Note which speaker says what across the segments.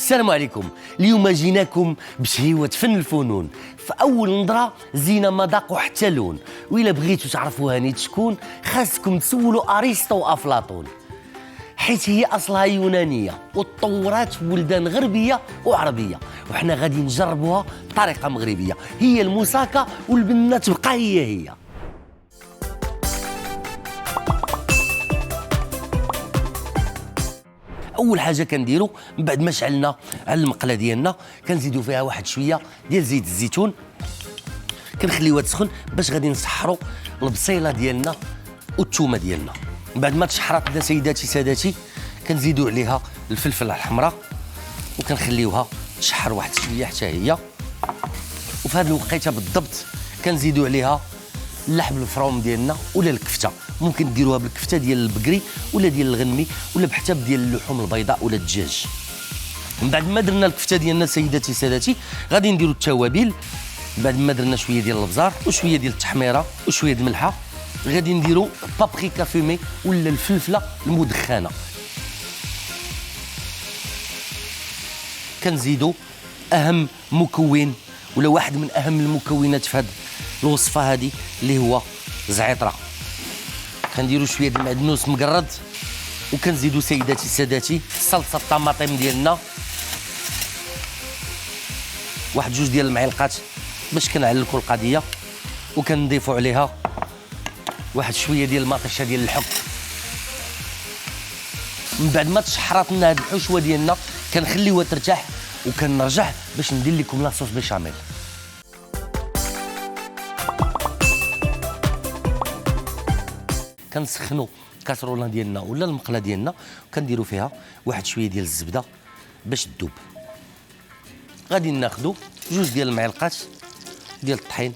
Speaker 1: السلام عليكم. اليوم جيناكم بشهيوة فن الفنون. في أول نظرة زينة مذاق وحتى لون، وإلا بغيتوا تعرفوا هاني شكون خاصكم تسولوا أرسطو وأفلاطون، حيث هي أصلها يونانية وتطورات في بلدان غربية وعربية، وحنا غادي نجربوها بطريقة مغربية. هي الموساكا والبنة تبقى هي. اول حاجه كنديروا من بعد ما شعلنا على المقله ديالنا كنزيدوا فيها واحد شويه ديال زيت الزيتون، كنخليوها تسخن باش غادي نسحروا البصيله ديالنا والثومه ديالنا. من بعد ما تشحرات لنا سيداتي ساداتي كنزيدوا عليها الفلفله الحمراء وكنخليوها تشحر واحد شويه حتى هي. وفي هذه الوقيته بالضبط كنزيدوا عليها اللحم الفروم ديالنا ولا الكفته، ممكن ديروها بالكفته ديال البقري ولا ديال الغنمي ولا بحتى ديال اللحوم البيضاء ولا الدجاج. من بعد ما درنا الكفته ديالنا سيداتي ساداتي غادي نديروا التوابل. بعد ما درنا شويه ديال البزار وشويه ديال التحميره وشويه ديال الملحه غادي نديروا بابريكا فيمي ولا الفلفله المدخنه. كنزيدوا اهم مكون ولا واحد من اهم المكونات في هذه الوصفه هذه اللي هو الزعتره. كنديروا شويه د المعدنوس مقرد وكنزيدوا سيداتي ساداتي صلصه الطماطم ديالنا، واحد جوج ديال المعلقات باش كنعلقوا القضيه، وكنضيفوا عليها واحد شويه ديال المطيشه ديال الحك. من بعد ما تشحرات لنا هاد الحشوه ديالنا كنخليوها ترتاح وكنرجع باش ندير لكم لاصوص بيشاميل. كنسخنوا الكاسرونه ديالنا ولا المقله ديالنا وكنديروا فيها واحد شويه ديال الزبده باش تذوب. غادي ناخذوا جوج ديال المعلقات ديال الطحين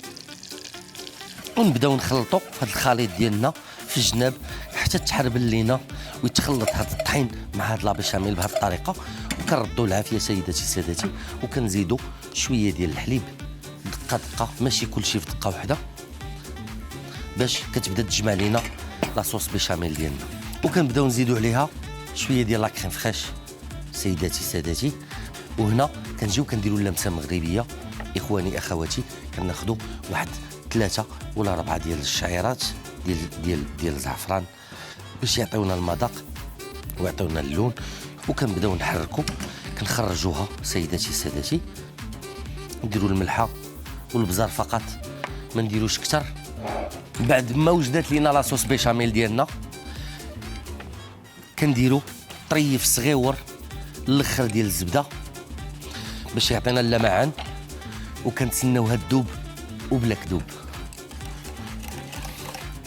Speaker 1: ونبداو نخلطوا هذا الخليط ديالنا في الجناب حتى تحربل لينا ويتخلط هذا الطحين مع هذا لابيشاميل بهذه الطريقه. وكنردوا العافيه سيداتي سادتي وكنزيدوا شويه ديال الحليب دقه دقه، ماشي كلشي في دقه واحده، باش كتبدا تجمع لينا لاصوص بيشاميل ديالنا. وكنبداو نزيدوا عليها شويه ديال لاكريم فريش سيداتي سادتي. وهنا كنجيو كنديروا اللمسه مغربيه اخواني اخواتي، كناخذوا واحد 3 ولا 4 ديال الشعيرات ديال الزعفران باش يعطيونا المذاق ويعطيونا اللون. وكنبداو نحركوا كنخرجوها سيداتي سادتي، نديروا الملحه والبزار فقط ما نديروش كثر. بعد ما وجدت لينا لاصوص بيشاميل ديالنا كنديروا طريف صغيور الاخر ديال الزبده باش يعطينا اللمعان، وكنتسناوها تذوب وبلا كذوب.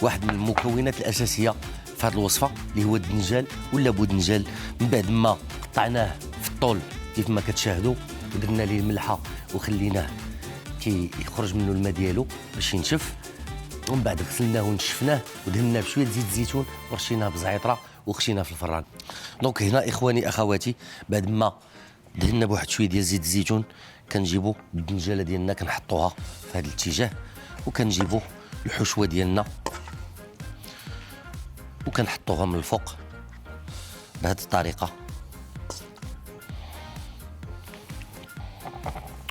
Speaker 1: واحد من المكونات الاساسيه في هذه الوصفه اللي هو الدنجال ولا بودنجال. من بعد ما قطعناه في الطول كيف ما كتشاهدوا ودرنا ليه الملحه وخليناه يخرج منه الماء ديالو باش ينشف، ومن بعد غسلناه ونشفناه ودهناه بشويه زيت الزيتون ورشيناه بزعتره وخشيناه في الفران. دونك هنا اخواني اخواتي بعد ما دهنا بواحد شويه ديال زيت الزيتون كنجيبوا الدنجاله ديالنا كنحطوها في هذا الاتجاه، وكنجيبوا الحشوه ديالنا وكنحطوها من الفوق بهذه الطريقه،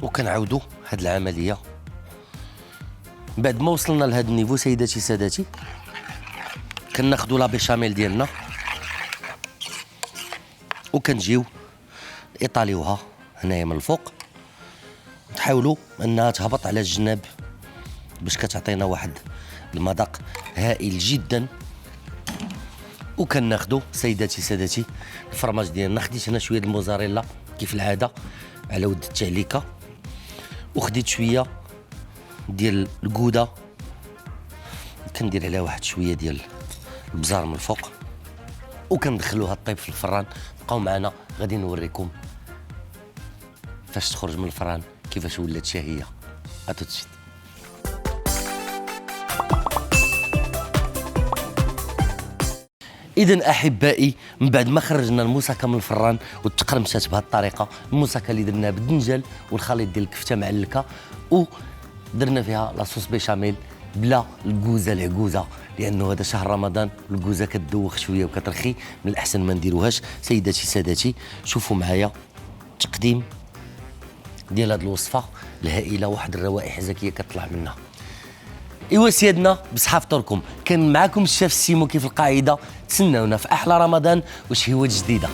Speaker 1: وكنعاودوا هذه العمليه. بعد ما وصلنا لهذا النيفو سيداتي ساداتي كناخذوا لا بيشاميل ديالنا وكنجيو ايطاليوها هنايا من الفوق، نحاولوا انها تهبط على الجناب باش كتعطينا واحد المذاق هائل جدا. وكناخذوا سيداتي سادتي الفرماج ديالنا. خديت هنا شويه الموزاريلا كيف العاده على ود التعليكه، وخديت شويه ديال الكوده كندير عليها واحد شويه ديال البزار من الفوق، وكندخلوها طيب في الفران. بقاو معنا غادي نوريكم فاش تخرج من الفران كيفاش ولات شهيه. اتوتشيت. إذن أحبائي من بعد ما خرجنا الموساكا من الفران وتقرمشات بهذه الطريقة، الموساكا اللي درناها بالدنجال والخليط ديال الكفته معلكه ودرنا فيها لاصوص بيشاميل بلا الكوزه العكوزه، لانه هذا شهر رمضان الكوزه كتدوخ شويه وكترخي، من الاحسن ما نديروهاش. سيداتي سادتي شوفوا معايا تقديم ديال هذه الوصفه الهائله، واحد الروائح زكيه كتطلع منها. ايوا سيادنا بصحه فطوركم، كان معكم الشيف سيمو كيف القاعده. تسناونا في احلى رمضان وشهوات جديده.